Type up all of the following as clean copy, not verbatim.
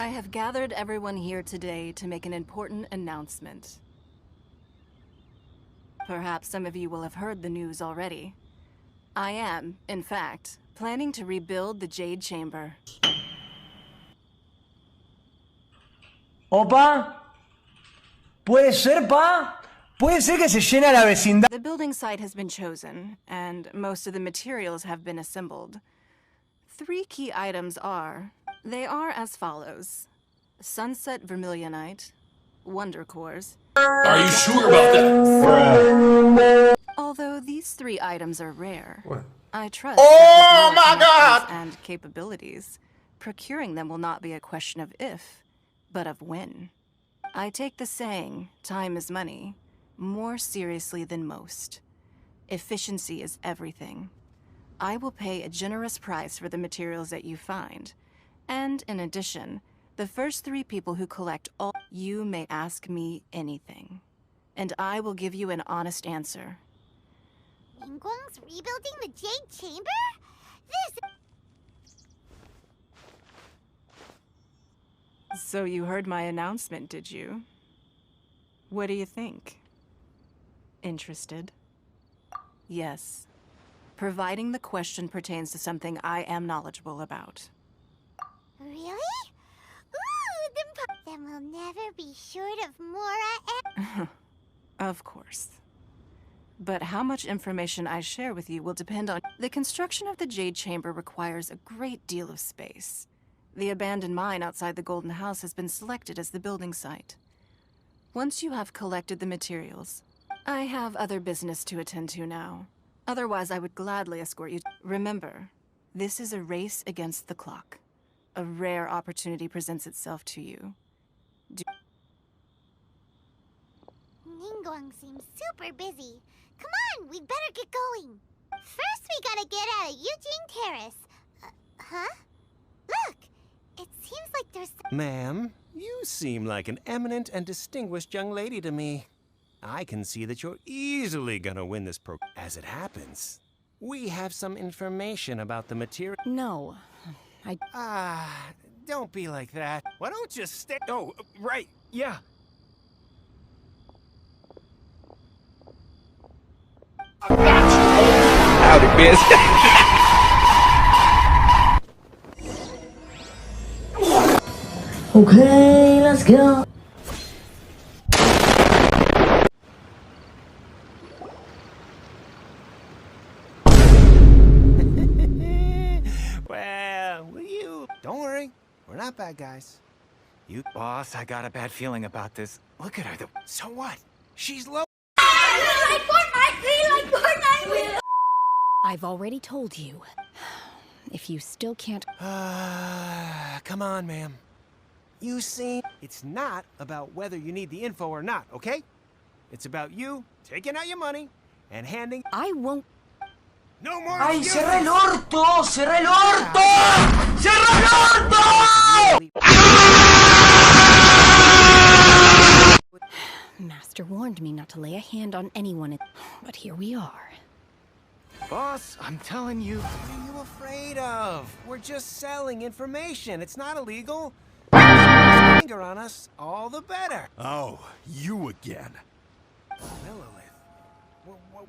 I have gathered everyone here today to make an important announcement. Perhaps some of you will have heard the news already. I am, in fact, planning to rebuild the Jade Chamber. Opa, puede ser, pa. Puede ser que se llena la vecindad. The building site has been chosen, and most of the materials have been assembled. 3 key items are... They are as follows. Sunset Vermilionite, Wonder Cores... Are you sure about that? Although these 3 items are rare, What? I trust Oh that with my your connections God! and capabilities, procuring them will not be a question of if, but of when. I take the saying, time is money, more seriously than most. Efficiency is everything. I will pay a generous price for the materials that you find. And in addition, the first 3 people who collect all... You may ask me anything. And I will give you an honest answer. Ningguang's rebuilding the Jade Chamber? This... So you heard my announcement, did you? What do you think? Interested? Yes. Providing the question pertains to something I am knowledgeable about. Really? Ooh, then we'll never be short of Mora and... Of course. But how much information I share with you will depend on... The construction of the Jade Chamber requires a great deal of space. The abandoned mine outside the Golden House has been selected as the building site. Once you have collected the materials, I have other business to attend to now. Otherwise, I would gladly escort you. Remember, this is a race against the clock. A rare opportunity presents itself to you. Ningguang seems super busy. Come on, we'd better get going. First, we gotta get out of Eugene Terrace. Huh? Look, it seems like there's... Ma'am, you seem like an eminent and distinguished young lady to me. I can see that you're easily gonna win this As it happens, we have some information about the material... No, don't be like that. Why don't you stay... Oh, right, yeah. Howdy, biz. Okay, let's go. Well, don't worry. We're not bad guys. Boss, I got a bad feeling about this. Look at her, So what? She's low. I've already told you. If you still can't... Come on, ma'am. You see, it's not about whether you need the info or not, okay? It's about you taking out your money and handing... I won't... No more ¡Ay, excuses! cerré el orto! ¡Cerré el orto! ¡Cerré el orto! Master warned me not to lay a hand on anyone, but here we are. Boss, I'm telling you. What are you afraid of? We're just selling information. It's not illegal. Finger on us, all the better. Oh, you again. Millilith.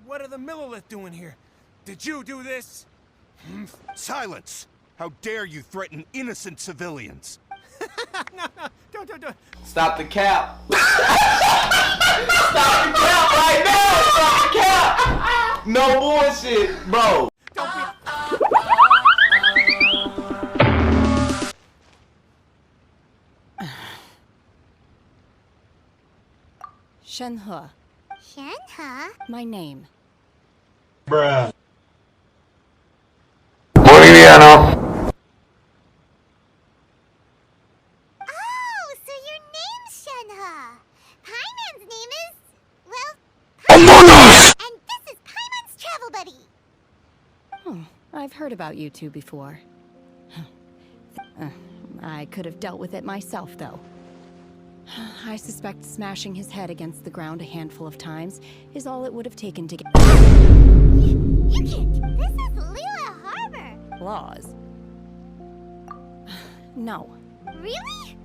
What are the Millilith doing here? Did you do this? Silence! How dare you threaten innocent civilians? No, don't. Stop the cap! Stop the cap right now! Stop the cap! No bullshit, bro! Don't be... Shenhe, Shenhe? my name. Bruh. Oh, so your name's Shenhe. Paimon's name is... well... And this is Paimon's travel buddy. Oh, I've heard about you two before. I could have dealt with it myself, though. I suspect smashing his head against the ground a handful of times is all it would have taken to get... You can't... This is Lila Harbor. Laws. No. Really?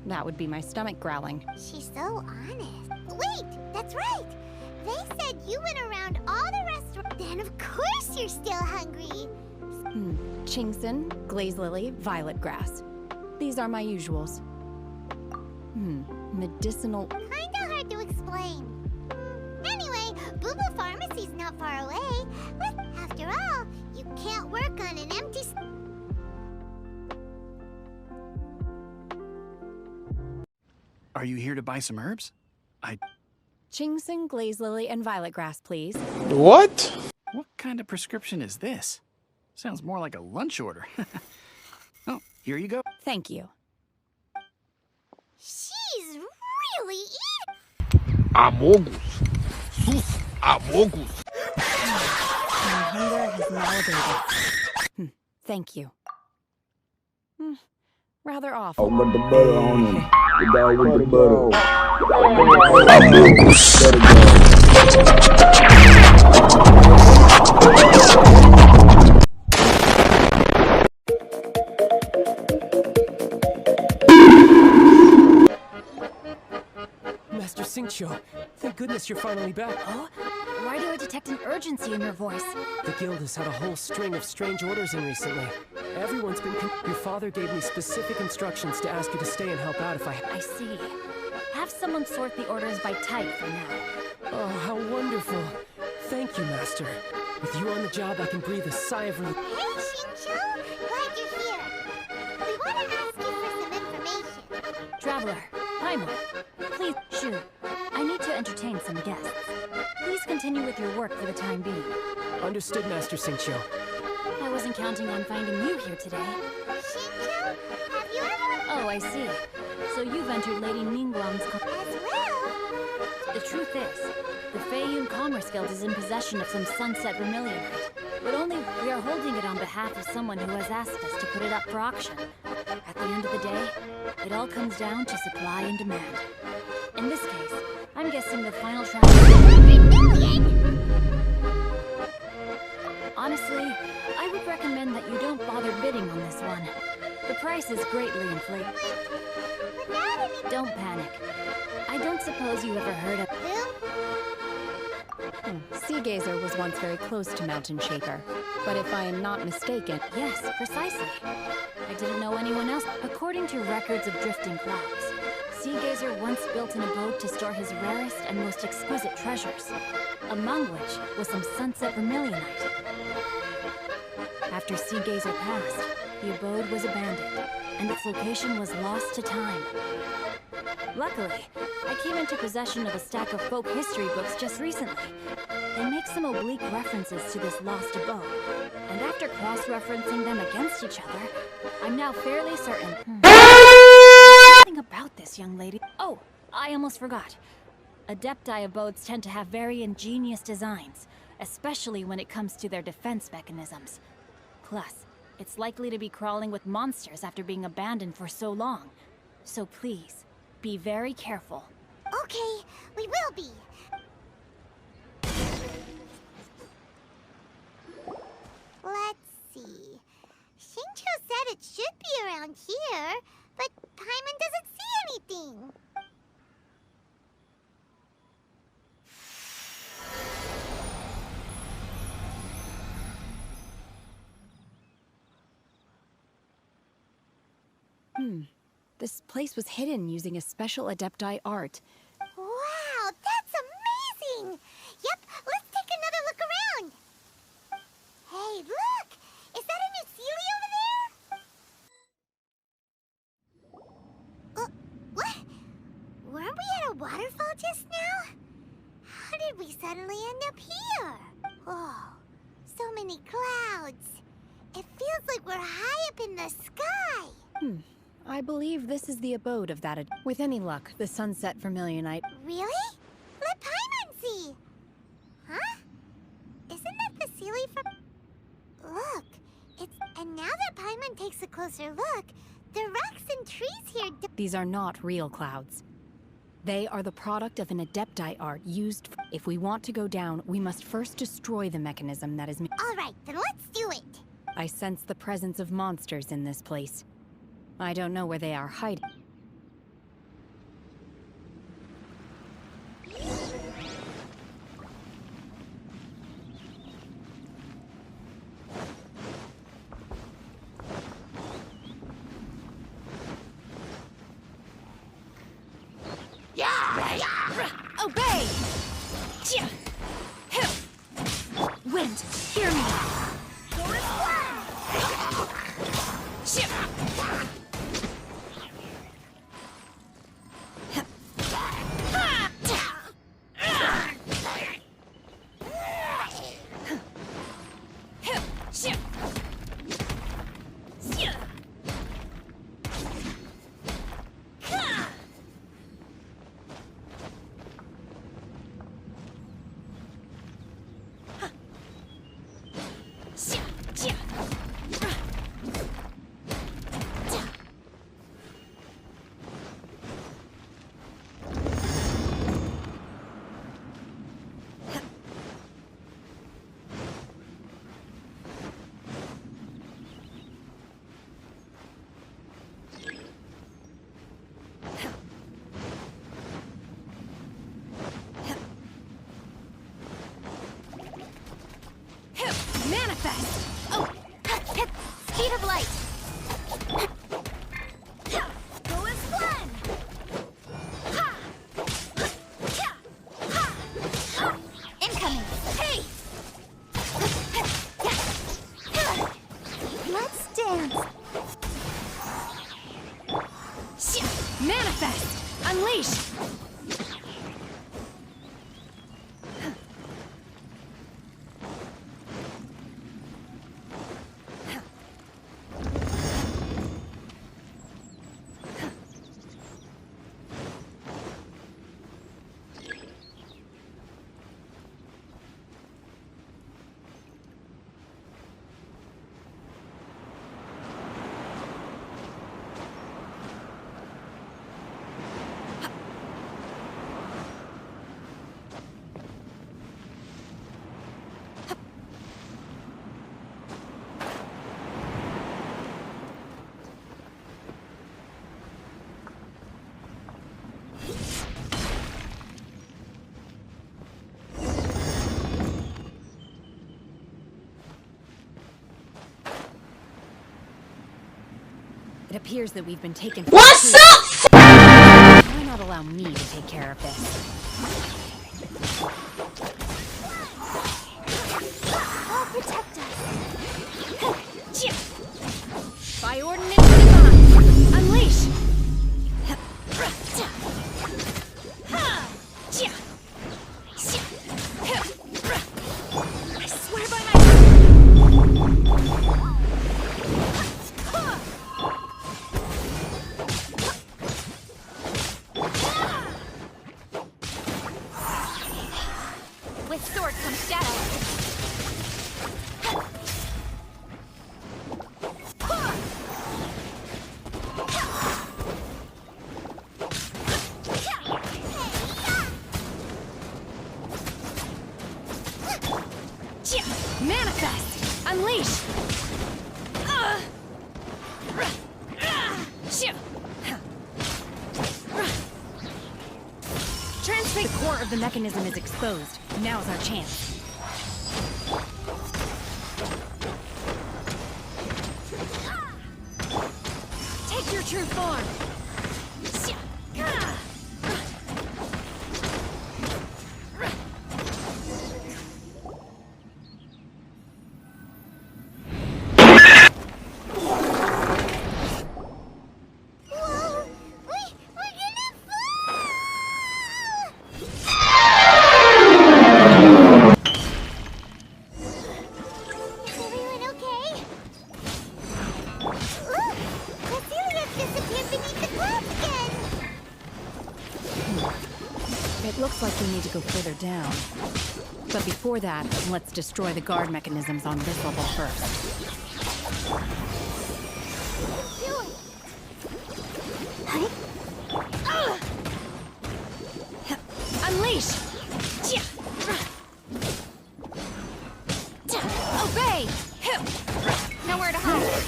That would be my stomach growling. She's so honest. Wait, that's right. They said you went around all the restaurants. Then of course you're still hungry. Chingson, glaze lily, violet grass. These are my usuals. Medicinal. Kinda hard to explain. Anyway, Boo Boo Pharmacy's not far away. After all, you can't work on an empty... Are you here to buy some herbs? Chingson, glaze lily, and violet grass, please. What? What kind of prescription is this? Sounds more like a lunch order. Oh, here you go. Thank you. She's really eating. Amogus. Sus amogus. My hunger has now abated. Thank you. Rather awful. I'll put the butter on him. The guy with the butter. Master Xingqiu, thank goodness you're finally back. Oh? Why do I detect an urgency in your voice? The guild has had a whole string of strange orders in recently. Everyone's been Your father gave me specific instructions to ask you to stay and help out if I see. Have someone sort the orders by type for now. Oh, how wonderful. Thank you, Master. With you on the job, I can breathe a sigh of relief. Hey, Xingqiu! Glad you're here. We want to ask you for some information. Traveler, Paimon, please, Shu. I need to entertain some guests. Please continue with your work for the time being. Understood, Master Xingqiu. I wasn't counting on finding you here today. Xingqiu, have you ever... Oh, I see. So you've entered Lady Ningguang's... As well? The truth is, the Feiyun Commerce Guild is in possession of some sunset vermilionite. But only we are holding it on behalf of someone who has asked us to put it up for auction. At the end of the day, it all comes down to supply and demand. In this case, I'm guessing the final Honestly, I would recommend that you don't bother bidding on this one. The price is greatly inflated. Don't panic. I don't suppose you ever heard of... Sea Gazer was once very close to Mountain Shaper. But if I am not mistaken... Yes, precisely. I didn't know anyone else. According to records of drifting clouds, Sea Gazer once built an abode to store his rarest and most exquisite treasures, among which was some sunset vermilionite. After Sea Gazer passed, the abode was abandoned, and its location was lost to time. Luckily, I came into possession of a stack of folk history books just recently. They make some oblique references to this lost abode, and after cross-referencing them against each other, I'm now fairly certain... Something about this young lady... Oh, I almost forgot. Adepti abodes tend to have very ingenious designs, especially when it comes to their defense mechanisms. Plus, it's likely to be crawling with monsters after being abandoned for so long. So please, be very careful. Okay, we will be. Let's see. Xingqiu said it should be around here, but Paimon doesn't see anything. This place was hidden using a special Adepti art. Wow, that's amazing! Yep, let's take another look around. Hey, look! Is that a new Sealy over there? What? Weren't we at a waterfall just now? How did we suddenly end up here? Oh, so many clouds. It feels like we're high up in the sky. I believe this is the abode of that with any luck, the sunset vermilionite. Really? Let Paimon see! Huh? Isn't that the Sealy from... Look, it's... And now that Paimon takes a closer look, the rocks and trees here... These are not real clouds. They are the product of an Adepti art used... If we want to go down, we must first destroy the mechanism that is... Alright, then let's do it! I sense the presence of monsters in this place. I don't know where they are hiding. Manifest! Unleash! It appears that we've been taken. What's up? Why not allow me to take care of this? I'll protect us. By ordinance divine, unleash! I swear by my... With sword comes shadow. Manifest! Unleash! Transfix. The core of the mechanism is exposed. Now's our chance. Take your true form! It looks like we need to go further down. But before that, let's destroy the guard mechanisms on this level first. Unleash! Obey! Nowhere to hide.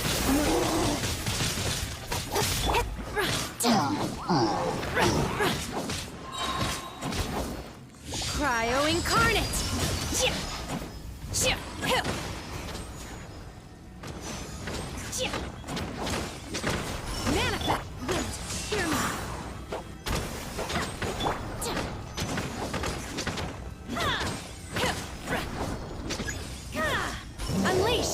Cryo incarnate! Manifest! Wind, hear me! Unleash!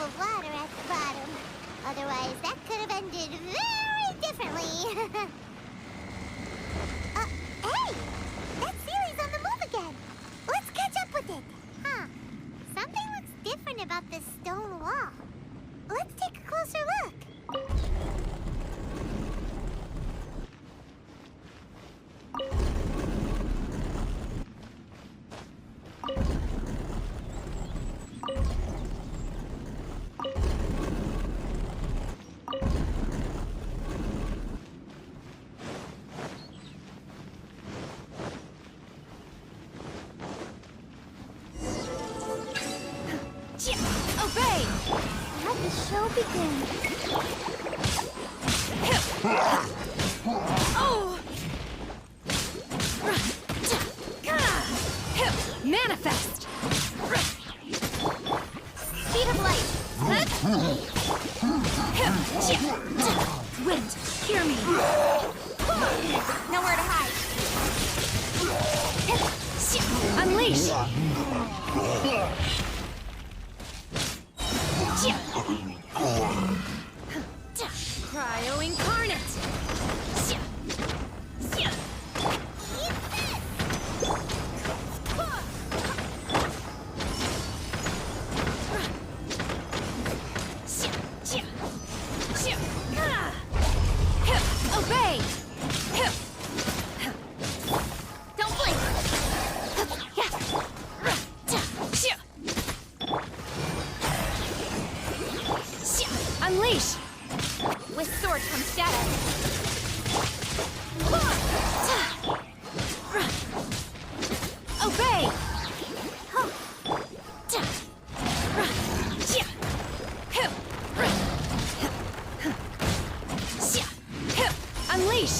of water at the bottom. Otherwise, that could have ended very differently. Hey! That Sealy's on the move again. Let's catch up with it. Huh. Something looks different about this stone wall. Let's take a closer look. Obey! Let the show begin. Oh! Manifest! Speed of light. Wind, hear me! Nowhere to hide. Unleash! Cryo incarnate! Obey! Don't blink. Unleash! With sword comes shadow. Obey! Unleash!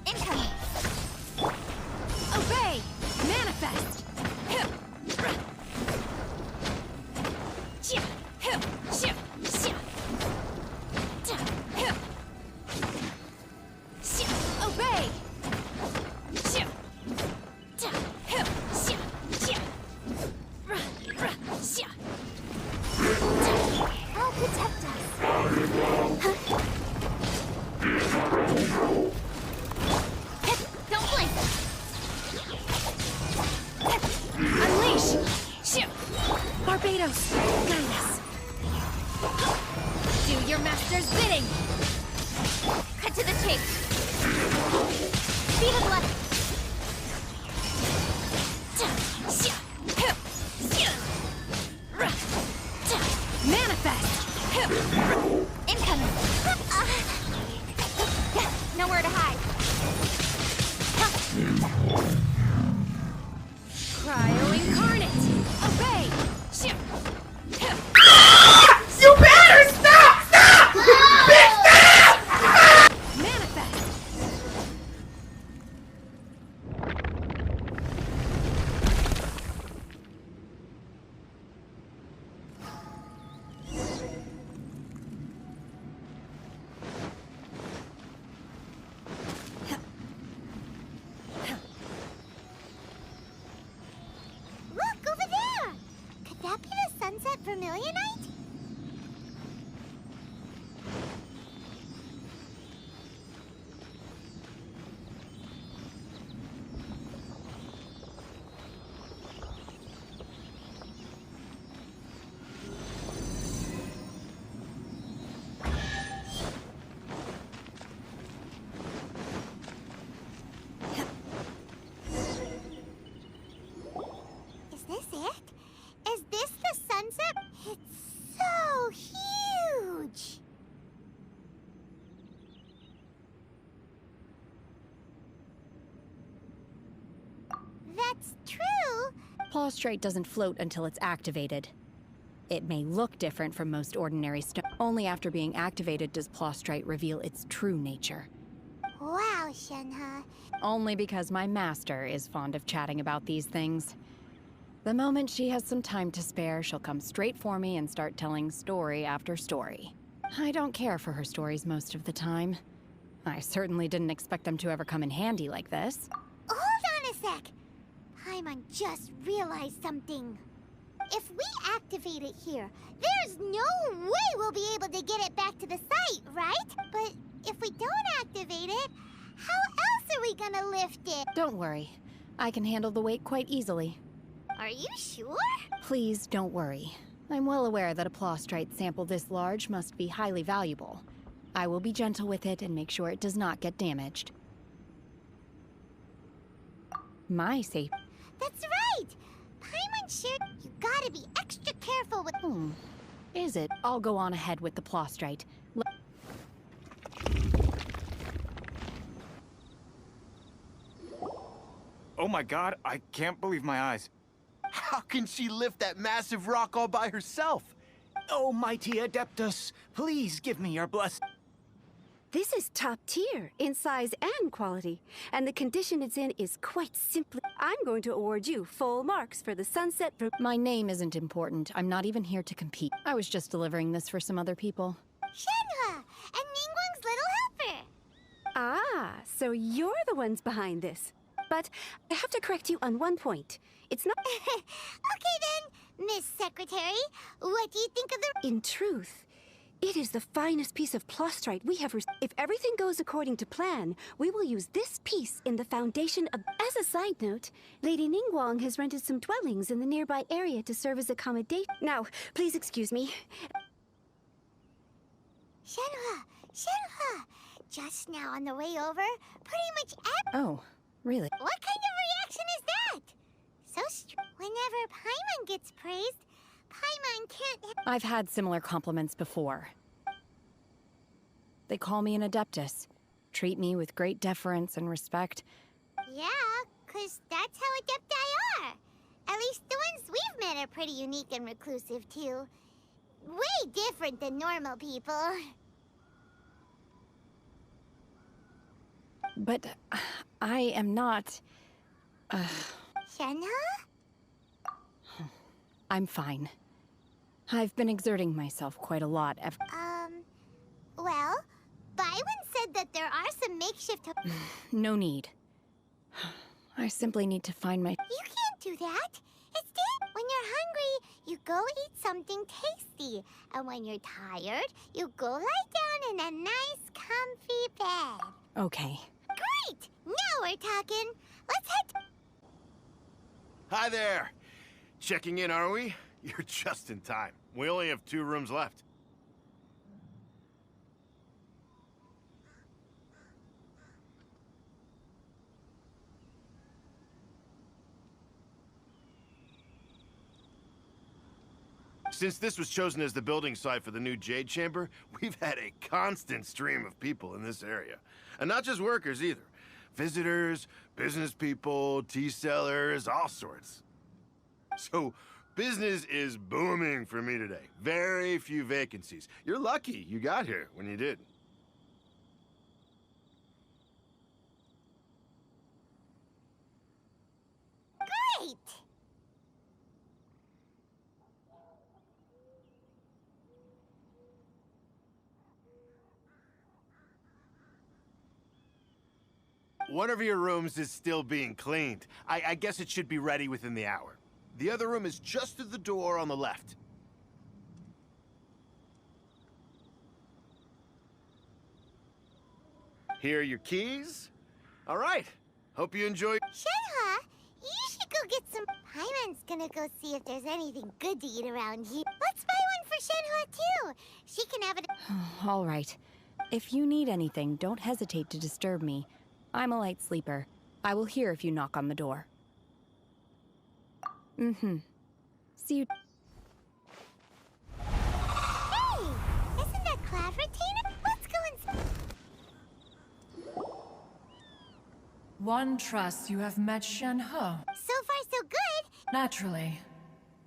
Incoming. Obey! Manifest! Obey! I'll protect us. Don't blink. Unleash! Barbados, guide us! Do your master's bidding! Cut to the chase. Speed of light. Manifest! Incoming. Nowhere to hide. Cryo incarnate! Obey! You better stop! Stop! Bitch, stop! Manifest! Look, over there! Could that be the sunset vermilion night? Is this it? Is this the sunset? It's so huge! That's true! Plaustrate doesn't float until it's activated. It may look different from most ordinary stone. Only after being activated does plaustrate reveal its true nature. Wow, Shenhe. Only because my master is fond of chatting about these things. The moment she has some time to spare, she'll come straight for me and start telling story after story. I don't care for her stories most of the time. I certainly didn't expect them to ever come in handy like this. Hold on a sec. Paimon just realized something. If we activate it here, there's no way we'll be able to get it back to the site, right? But if we don't activate it, how else are we gonna lift it? Don't worry. I can handle the weight quite easily. Are you sure? Please don't worry. I'm well aware that a plaustrite sample this large must be highly valuable. I will be gentle with it and make sure it does not get damaged. My safe. That's right! Paimon shared. You gotta be extra careful with. Is it? I'll go on ahead with the plaustrite. Oh my god, I can't believe my eyes. How can she lift that massive rock all by herself? Oh, mighty Adeptus, please give me your blessing. This is top tier in size and quality, and the condition it's in is quite simply. I'm going to award you full marks for the sunset. My name isn't important. I'm not even here to compete. I was just delivering this for some other people. Shenhua and Ningguang's little helper. Ah, so you're the ones behind this. But I have to correct you on one point. It's not. Okay then, Miss Secretary. What do you think of the. In truth, it is the finest piece of plaustrite we have received. If everything goes according to plan, we will use this piece in the foundation of. As a side note, Lady Ningguang has rented some dwellings in the nearby area to serve as accommodation. Now, please excuse me. Shenhua. Just now on the way over, pretty much. Oh, really? What kind of reaction is that? So whenever Paimon gets praised, Paimon can't. I've had similar compliments before. They call me an Adeptus, treat me with great deference and respect. Yeah, 'cause that's how Adepti are. At least the ones we've met are pretty unique and reclusive, too. Way different than normal people. But I am not. Shenhua? I'm fine. I've been exerting myself quite a lot. Well, Byron said that there are some makeshift. No need. I simply need to find my. You can't do that. It's when you're hungry, you go eat something tasty. And when you're tired, you go lie down in a nice, comfy bed. Okay. Great! Now we're talking. Let's head. Hi there. Checking in, are we? You're just in time. We only have 2 rooms left. Since this was chosen as the building site for the new Jade Chamber, we've had a constant stream of people in this area. And not just workers either. Visitors, business people, tea sellers, all sorts. So, business is booming for me today. Very few vacancies. You're lucky you got here when you did. Great! One of your rooms is still being cleaned. I guess it should be ready within the hour. The other room is just to the door on the left. Here are your keys. All right. Hope you enjoy. Shenhua, you should go get some. Paimon's gonna go see if there's anything good to eat around here. Let's buy one for Shenhua, too. She can have it. All right. If you need anything, don't hesitate to disturb me. I'm a light sleeper. I will hear if you knock on the door. See you. Hey! Isn't that clever, Tina? Let's go inside. One trusts you have met Shenhe. So far, so good. Naturally.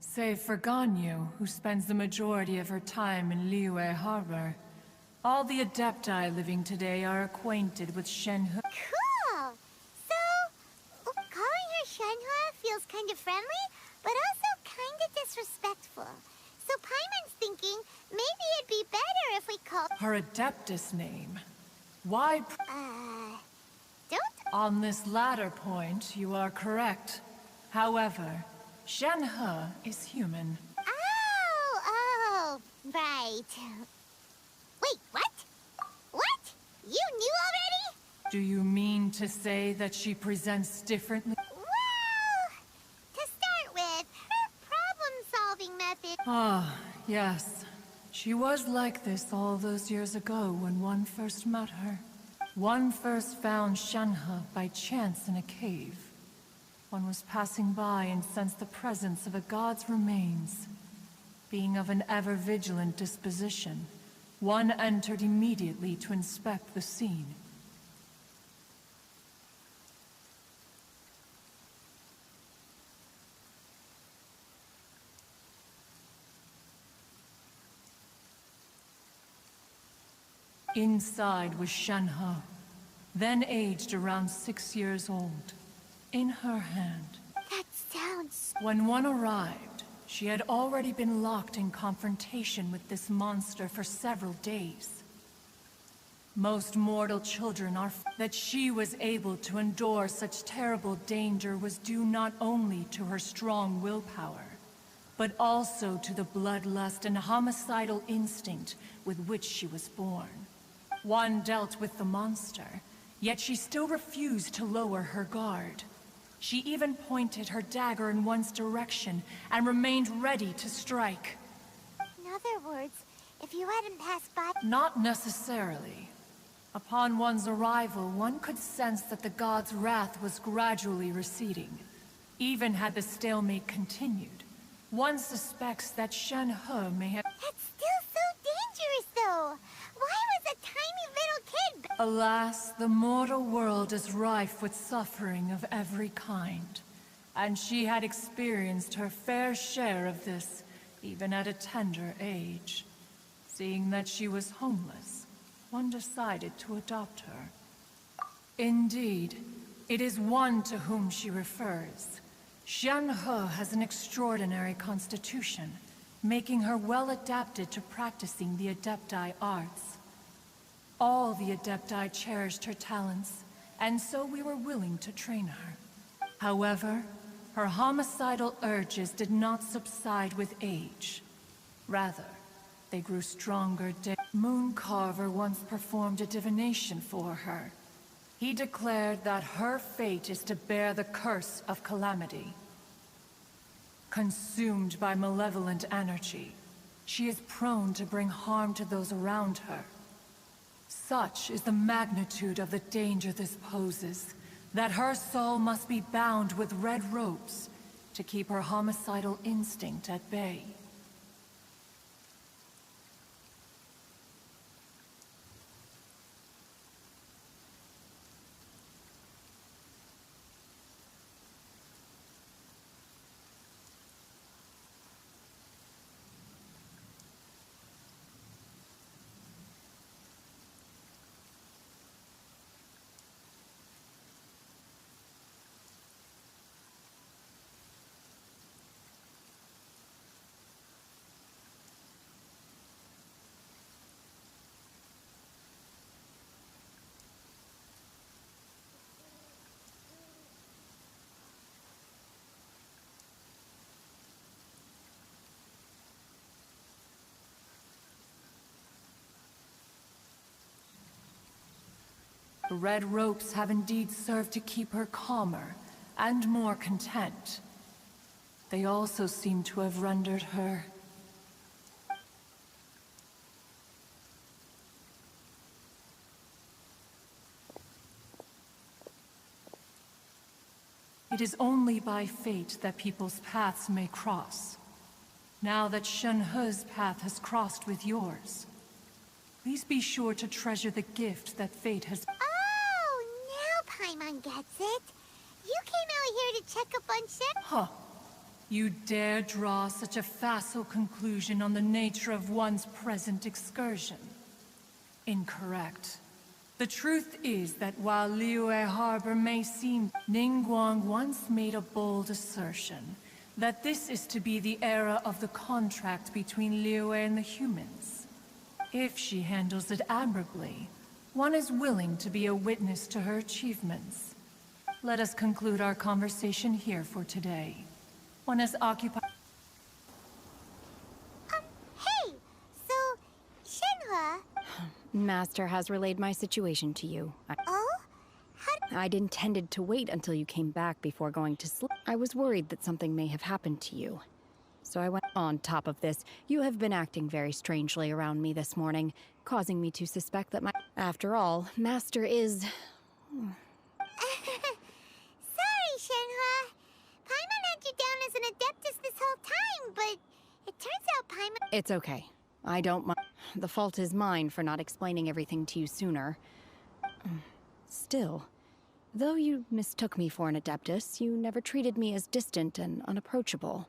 Save for Ganyu, who spends the majority of her time in Liyue Harbor. All the Adepti living today are acquainted with Shenhe. Cool! So, calling her Shenhua feels kind of friendly, but also kinda disrespectful. So Paimon's thinking maybe it'd be better if we called Her Adeptus name. Why? Don't. On this latter point, you are correct. However, Shenhe is human. Oh, right. Wait, what? What? You knew already? Do you mean to say that she presents differently? Well, to start with, her problem-solving method... Ah, yes. She was like this all those years ago when one first met her. One first found Shenhe by chance in a cave. One was passing by and sensed the presence of a god's remains. Being of an ever-vigilant disposition, one entered immediately to inspect the scene. Inside was Shenhe, then aged around 6 years old, in her hand. That sounds... When one arrived, she had already been locked in confrontation with this monster for several days. Most mortal children are that she was able to endure such terrible danger was due not only to her strong willpower, but also to the bloodlust and homicidal instinct with which she was born. One dealt with the monster, yet she still refused to lower her guard. She even pointed her dagger in one's direction and remained ready to strike. In other words, if you hadn't passed by... Not necessarily. Upon one's arrival, one could sense that the god's wrath was gradually receding. Even had the stalemate continued, one suspects that Shenhe may have... That's still so dangerous, though! Why was a tiny little kid... Alas, the mortal world is rife with suffering of every kind. And she had experienced her fair share of this, even at a tender age. Seeing that she was homeless, one decided to adopt her. Indeed, it is one to whom she refers. Shenhe has an extraordinary constitution, making her well adapted to practicing the Adepti arts. All the Adepti cherished her talents, and so we were willing to train her. However, her homicidal urges did not subside with age. Rather, they grew stronger day. Mooncarver once performed a divination for her. He declared that her fate is to bear the curse of calamity. Consumed by malevolent energy, she is prone to bring harm to those around her. Such is the magnitude of the danger this poses, that her soul must be bound with red ropes to keep her homicidal instinct at bay. The red ropes have indeed served to keep her calmer and more content. They also seem to have rendered her... It is only by fate that people's paths may cross. Now that Shenhe's path has crossed with yours, please be sure to treasure the gift that fate has... Oh, now Paimon gets it. You came out here to check up on Shen... Huh. You dare draw such a facile conclusion on the nature of one's present excursion? Incorrect. The truth is that while Liyue Harbor may seem... Ningguang once made a bold assertion that this is to be the era of the contract between Liyue and the humans. If she handles it admirably, one is willing to be a witness to her achievements. Let us conclude our conversation here for today. One is occupied. Hey! So, Shenhua... Master has relayed my situation to you. Oh? I'd intended to wait until you came back before going to sleep. I was worried that something may have happened to you. So I went on top of this. You have been acting very strangely around me this morning, causing me to suspect that After all, Master is... Sorry, Shenhua. Paimon had you down as an adeptus this whole time, but it turns out Paimon... It's okay. I don't mind. The fault is mine for not explaining everything to you sooner. Still, though you mistook me for an adeptus, you never treated me as distant and unapproachable.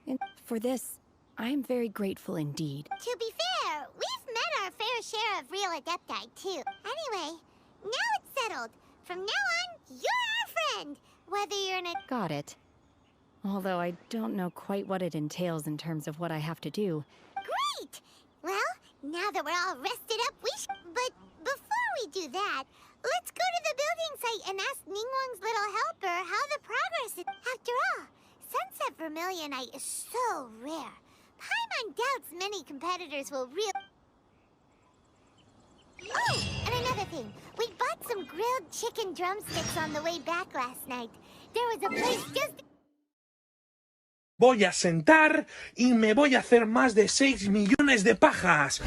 And for this, I am very grateful indeed. To be fair, we've met our fair share of real adepti, too. Anyway, now it's settled. From now on, you're our friend, whether you're an Got it. Although I don't know quite what it entails in terms of what I have to do. Great! Well, now that we're all rested up, But before we do that, let's go to the building site and ask Ningguang's little helper how the progress is. After all, Sunset Vermilionite is so rare. Paimon doubts many competitors will Oh, and another thing. We bought some grilled chicken drumsticks on the way back last night. There was a place just... Voy a sentar y me voy a hacer más de 6 millones de pajas.